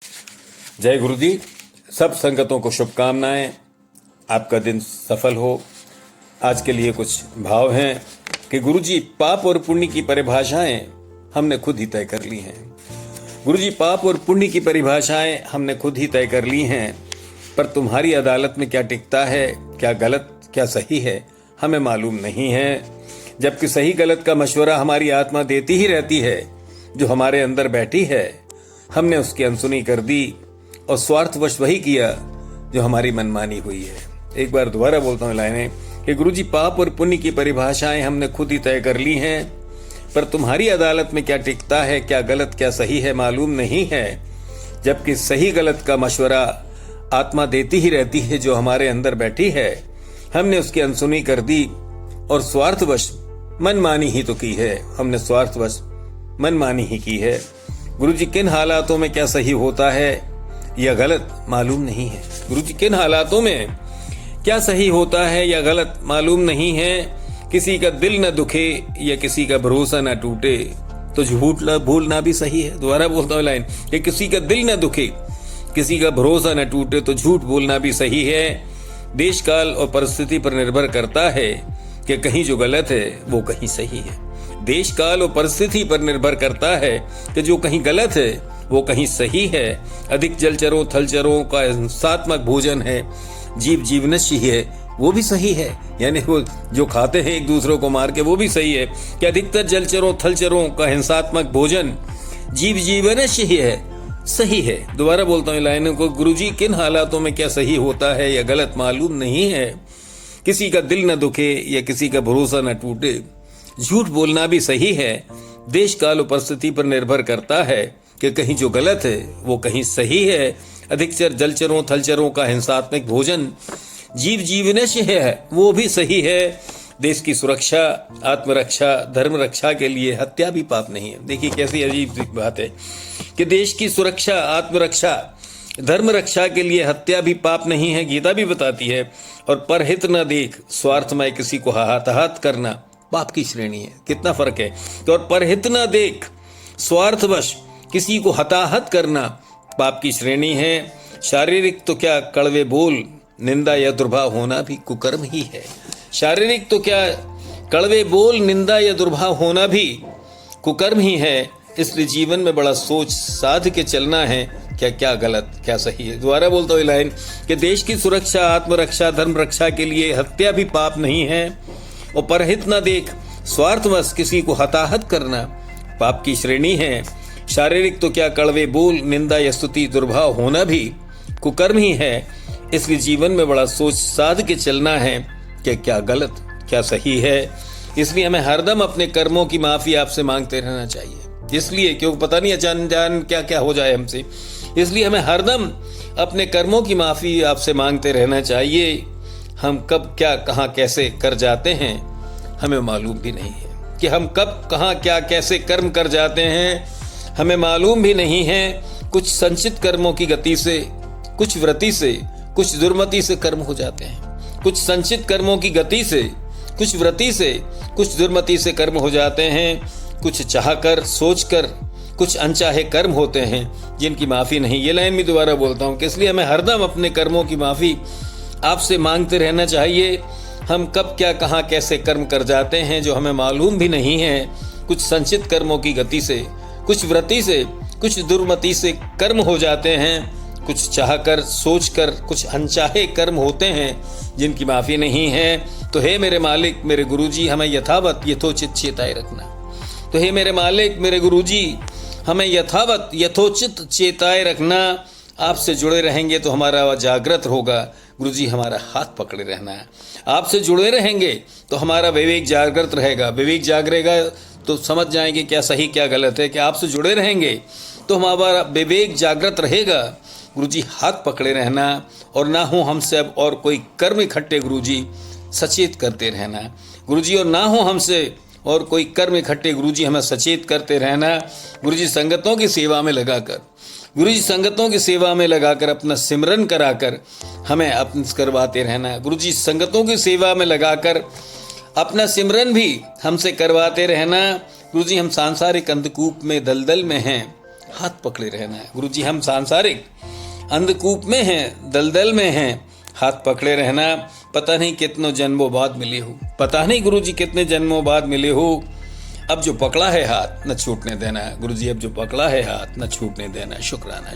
जय गुरु जी। सब संगतों को शुभकामनाएं। आपका दिन सफल हो। आज के लिए कुछ भाव हैं कि गुरु जी, पाप और पुण्य की परिभाषाएं हमने खुद ही तय कर ली हैं। गुरु जी, पाप और पुण्य की परिभाषाएं हमने खुद ही तय कर ली हैं, पर तुम्हारी अदालत में क्या टिकता है, क्या गलत क्या सही है, हमें मालूम नहीं है। जबकि सही गलत का मशवरा हमारी आत्मा देती ही रहती है, जो हमारे अंदर बैठी है। हमने उसकी अनसुनी कर दी और स्वार्थवश वही किया जो हमारी मनमानी हुई है। एक बार दोबारा बोलता हूँ लाइनें कि गुरुजी, पाप और पुण्य की परिभाषाएं हमने खुद ही तय कर ली हैं, पर तुम्हारी अदालत में क्या टिकता है, क्या गलत क्या सही है, मालूम नहीं है। जबकि सही गलत का मशवरा आत्मा देती ही रहती है, जो हमारे अंदर बैठी है। हमने उसकी अनसुनी कर दी और स्वार्थवश मनमानी ही तो की है। हमने स्वार्थवश मनमानी ही की है। गुरुजी, किन हालातों में क्या सही होता है या गलत मालूम नहीं है। गुरुजी, किन हालातों में क्या सही होता है या गलत मालूम नहीं है। किसी का दिल न दुखे या किसी का भरोसा न टूटे तो झूठ भूलना भी सही है। दोबारा बोलता हूँ लाइन कि किसी का दिल न दुखे, किसी का भरोसा न टूटे तो झूठ बोलना भी सही है। देश काल और परिस्थिति पर निर्भर करता है कि कहीं जो गलत है वो कहीं सही है। देश काल और परिस्थिति पर निर्भर करता है कि जो कहीं गलत है वो कहीं सही है। अधिक जलचरों थलचरों का हिंसात्मक भोजन है, जीव जीवनस्य है, वो भी सही है। यानी वो जो खाते हैं एक दूसरों को मार के, वो भी सही है कि अधिकतर जलचरों थलचरों का हिंसात्मक भोजन जीव जीवनस्य ही है, सही है। दोबारा बोलता हूँ लाइनों को। गुरुजी, किन हालातों में क्या सही होता है या गलत मालूम नहीं है। किसी का दिल न दुखे या किसी का भरोसा न टूटे, झूठ बोलना भी सही है। देश काल और परिस्थिति पर निर्भर करता है कि कहीं जो गलत है वो कहीं सही है। अधिकतर जलचरों थलचरों का हिंसात्मक भोजन जीव जीवनस्य है, वो भी सही है। देश की सुरक्षा, आत्मरक्षा, धर्म रक्षा के लिए हत्या भी पाप नहीं है। देखिए कैसी अजीब बात है कि देश की सुरक्षा, आत्मरक्षा, धर्म रक्षा के लिए हत्या भी पाप नहीं है। गीता भी बताती है। और परहित न देख स्वार्थमय किसी को हताहत करना पाप की श्रेणी है। कितना फर्क है। तो और परहित न देख स्वार्थवश किसी को हताहत करना पाप की श्रेणी है। शारीरिक तो क्या कड़वे बोल, निंदा या दुर्भाव होना भी कुकर्म ही है। शारीरिक तो क्या कड़वे बोल, निंदा या दुर्भाव होना भी कुकर्म ही है। इसलिए जीवन में बड़ा सोच साध के चलना है, क्या क्या गलत क्या सही है। दोबारा बोलता हूँ लाइन कि देश की सुरक्षा, आत्मरक्षा, धर्म रक्षा के लिए हत्या भी पाप नहीं है। और परहित न देख स्वार्थवश किसी को हताहत करना पाप की श्रेणी है। शारीरिक तो क्या कड़वे बोल, निंदा या स्तुति, दुर्भाव होना भी कुकर्म ही है। इसलिए जीवन में बड़ा सोच साध के चलना है कि क्या गलत क्या सही है। इसलिए हमें हरदम अपने कर्मों की माफी आपसे मांगते रहना चाहिए। इसलिए क्योंकि पता नहीं अचानक क्या क्या हो जाए हमसे, इसलिए हमें हरदम अपने कर्मों की माफी आपसे मांगते रहना चाहिए। हम कब क्या कहाँ कैसे कर जाते हैं हमें मालूम भी नहीं है। कि हम कब कहाँ क्या कैसे कर्म कर जाते हैं हमें मालूम भी नहीं है। कुछ संचित कर्मों की गति से, कुछ व्रति से, कुछ दुर्मति से कर्म हो जाते हैं। कुछ संचित कर्मों की गति से, कुछ व्रति से, कुछ दुर्मति से कर्म हो जाते हैं। कुछ चाहकर सोचकर कुछ अनचाहे कर्म होते हैं जिनकी माफी नहीं। ये लाइन भी दोबारा बोलता हूँ कि इसलिए हमें हरदम अपने कर्मों की माफी आपसे मांगते रहना चाहिए। हम कब क्या कहाँ कैसे कर्म कर जाते हैं जो हमें मालूम भी नहीं है। कुछ संचित कर्मों की गति से, कुछ व्रति से, कुछ दुर्मति से कर्म हो जाते हैं। कुछ चाहकर सोचकर कुछ अनचाहे कर्म होते हैं जिनकी माफी नहीं है। तो हे मेरे मालिक, मेरे गुरुजी, हमें यथावत यथोचित चेताए रखना। तो हे मेरे मालिक, मेरे गुरुजी, हमें यथावत यथोचित चेताए रखना। आपसे जुड़े रहेंगे तो हमारा जागृत होगा। गुरुजी, हमारा हाथ पकड़े रहना है। आपसे जुड़े रहेंगे तो हमारा विवेक जागृत रहेगा। विवेक जागरेगा तो समझ जाएंगे क्या सही क्या गलत है। कि आपसे जुड़े रहेंगे तो हमारा विवेक जागृत रहेगा। गुरुजी, हाथ पकड़े रहना और ना हो हमसे अब और कोई कर्म इकट्ठे। गुरुजी, सचेत करते रहना। गुरुजी, और ना हो हमसे और कोई कर्म इकट्ठे। गुरुजी, हमें सचेत करते रहना। गुरुजी, संगतों की सेवा में लगाकर, गुरुजी संगतों की सेवा में लगाकर अपना सिमरन कराकर हमें अपने करवाते रहना। गुरुजी, संगतों की सेवा में लगाकर अपना सिमरन भी हमसे करवाते रहना। गुरुजी, हम सांसारिक अंधकूप में दलदल में हैं, हाथ पकड़े रहना है। गुरुजी हम सांसारिक अंधकूप में हैं, दलदल में हैं, हाथ पकड़े रहना। पता नहीं कितनों जन्मों बाद मिले हो, पता नहीं गुरुजी कितने जन्मों बाद मिले हो। अब जो पकड़ा है हाथ न छूटने देना गुरुजी, अब जो पकड़ा है हाथ न छूटने देना। शुक्राना।